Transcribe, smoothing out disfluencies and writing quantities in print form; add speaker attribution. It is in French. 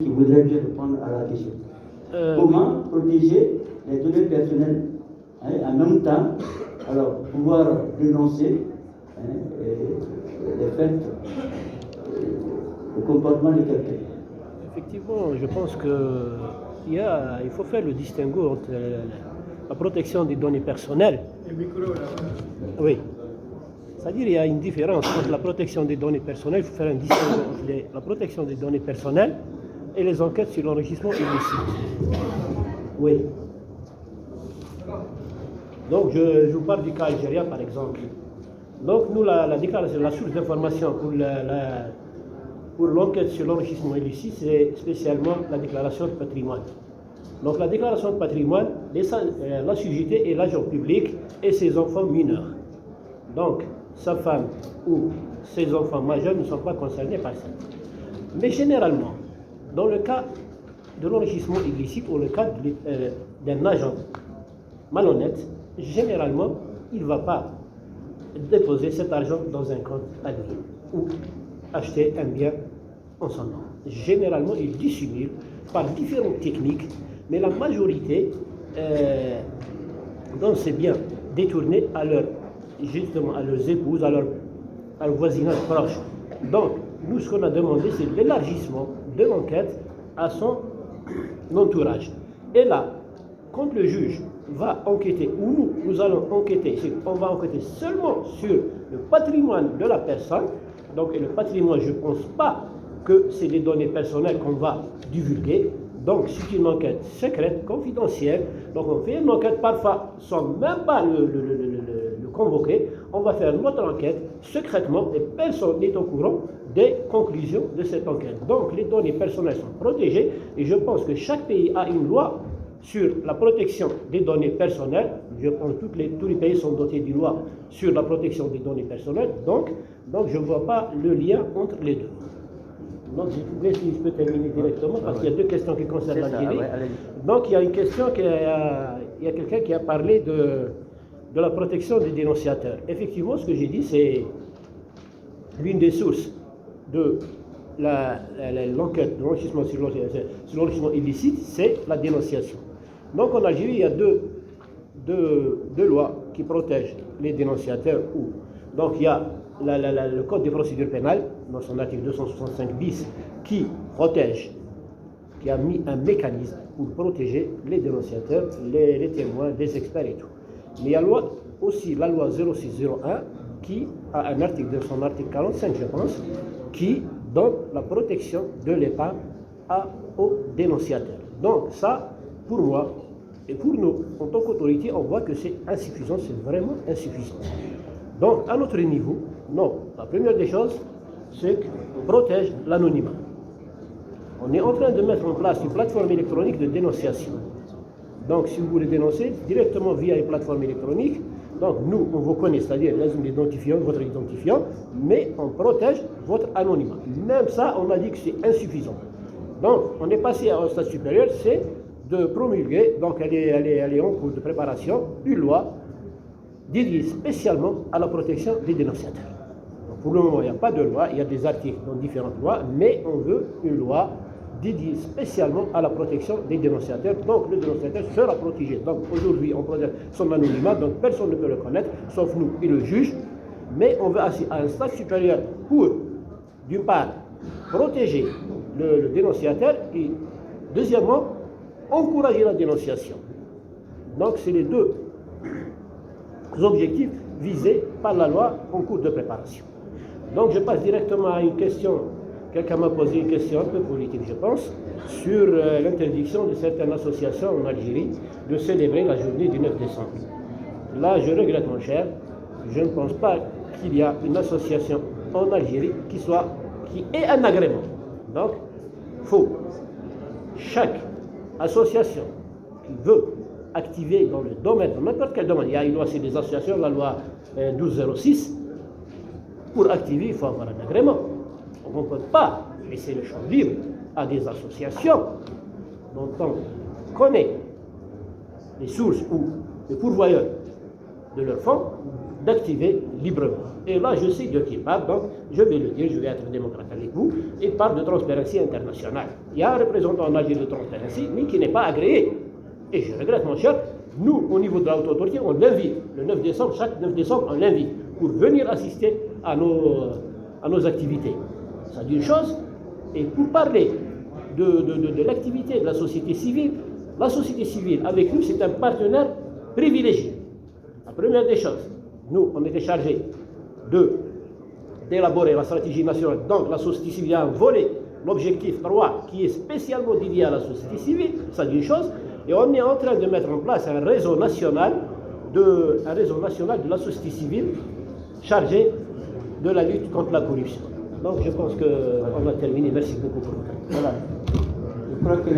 Speaker 1: Qui voudrait bien répondre à la question. Comment protéger les données personnelles en même temps, alors pouvoir dénoncer les faits, le comportement de quelqu'un.
Speaker 2: Effectivement, je pense qu'il faut faire le distinguo entre la protection des données personnelles. Oui. C'est-à-dire qu'il y a une différence entre la protection des données personnelles, il faut faire un distinguo entre la protection des données personnelles et les enquêtes sur l'enrichissement illicite. Oui. Donc, je vous parle du cas algérien, par exemple. Donc, nous, la déclaration, la source d'information pour l'enquête sur l'enrichissement illicite, c'est spécialement la déclaration de patrimoine. Donc, la déclaration de patrimoine, l'assujetti est l'agent public et ses enfants mineurs. Donc, sa femme ou ses enfants majeurs ne sont pas concernés par ça. Mais généralement, dans le cas de l'enrichissement illicite ou le cas d'un agent malhonnête, généralement, il ne va pas déposer cet argent dans un compte à lui ou acheter un bien en son nom. Généralement, il dissimule par différentes techniques, mais la majorité dans ces biens détournés à leurs épouses, à leur voisinage proche. Donc, nous, ce qu'on a demandé, c'est l'élargissement de l'enquête à son entourage. Et là, quand le juge va enquêter, ou nous allons enquêter, on va enquêter seulement sur le patrimoine de la personne. Donc, et le patrimoine, je ne pense pas que c'est des données personnelles qu'on va divulguer. Donc, c'est une enquête secrète, confidentielle. Donc, on fait une enquête parfois sans même pas le convoquer. On va faire notre enquête secrètement et personne n'est au courant des conclusions de cette enquête. Donc, les données personnelles sont protégées et je pense que chaque pays a une loi sur la protection des données personnelles. Je pense que tous les pays sont dotés d'une loi sur la protection des données personnelles. Donc je ne vois pas le lien entre les deux. Donc, si je peux terminer directement, parce qu'il y a deux questions qui concernent l'Algérie. Donc, il y a une question, il y a quelqu'un qui a parlé de la protection des dénonciateurs. Effectivement, ce que j'ai dit, c'est l'une des sources de l'enquête de l'enrichissement sur l'enrichissement illicite, c'est la dénonciation. Donc, en Algérie, il y a deux lois qui protègent les dénonciateurs. Donc, il y a le Code de procédure pénale, dans son article 265 bis, qui a mis un mécanisme pour protéger les dénonciateurs, les témoins, les experts et tout. Mais il y a aussi la loi 0601 qui a un article, de son article 45, je pense, qui donne la protection de l'État aux dénonciateurs. Donc ça, pour moi, et pour nous, en tant qu'autorité, on voit que c'est insuffisant, c'est vraiment insuffisant. Donc, à notre niveau, non. La première des choses, c'est qu'on protège l'anonymat. On est en train de mettre en place une plateforme électronique de dénonciation. Donc, si vous voulez dénoncer directement via une plateforme électronique, donc nous, on vous connaît, c'est-à-dire votre identifiant, mais on protège votre anonymat. Même ça, on a dit que c'est insuffisant. Donc, on est passé à un stade supérieur, c'est de promulguer, donc elle est en cours de préparation, une loi dédiée spécialement à la protection des dénonciateurs. Donc, pour le moment, il n'y a pas de loi, il y a des articles dans différentes lois, mais on veut une loi dédiée spécialement à la protection des dénonciateurs. Donc, le dénonciateur sera protégé. Donc, aujourd'hui, on protège son anonymat, donc personne ne peut le connaître, sauf nous et le juge. Mais on veut à un stade supérieur pour, d'une part, protéger le dénonciateur et, deuxièmement, encourager la dénonciation. Donc, c'est les deux objectifs visés par la loi en cours de préparation. Donc, je passe directement à une question. Quelqu'un m'a posé une question un peu politique, je pense, sur l'interdiction de certaines associations en Algérie de célébrer la journée du 9 décembre. Là, je regrette, mon cher, je ne pense pas qu'il y a une association en Algérie qui ait un agrément. Donc, faut chaque association qui veut activer dans le domaine, dans n'importe quel domaine, il y a une loi sur les associations, la loi 1206, pour activer, il faut avoir un agrément. On ne peut pas laisser le champ libre à des associations dont on connaît les sources ou les pourvoyeurs de leurs fonds d'activer librement. Et là, je sais de qui il parle, donc je vais le dire, je vais être démocrate avec vous. Il parle de Transparency International. Il y a un représentant en Algérie de Transparency, mais qui n'est pas agréé. Et je regrette, mon cher, nous, au niveau de la haute autorité, on l'invite. Le 9 décembre, chaque 9 décembre, on l'invite pour venir assister à nos activités. Ça dit une chose. Et pour parler de l'activité de la société civile avec nous, c'est un partenaire privilégié. La première des choses, nous, on était chargés d'élaborer la stratégie nationale. Donc, la société civile a un volet, l'objectif 3, qui est spécialement dédié à la société civile, ça dit une chose. Et on est en train de mettre en place un réseau national de la société civile chargé de la lutte contre la corruption. Donc, je pense qu'on a terminé. Merci beaucoup pour votre temps.
Speaker 1: Voilà. Je crois que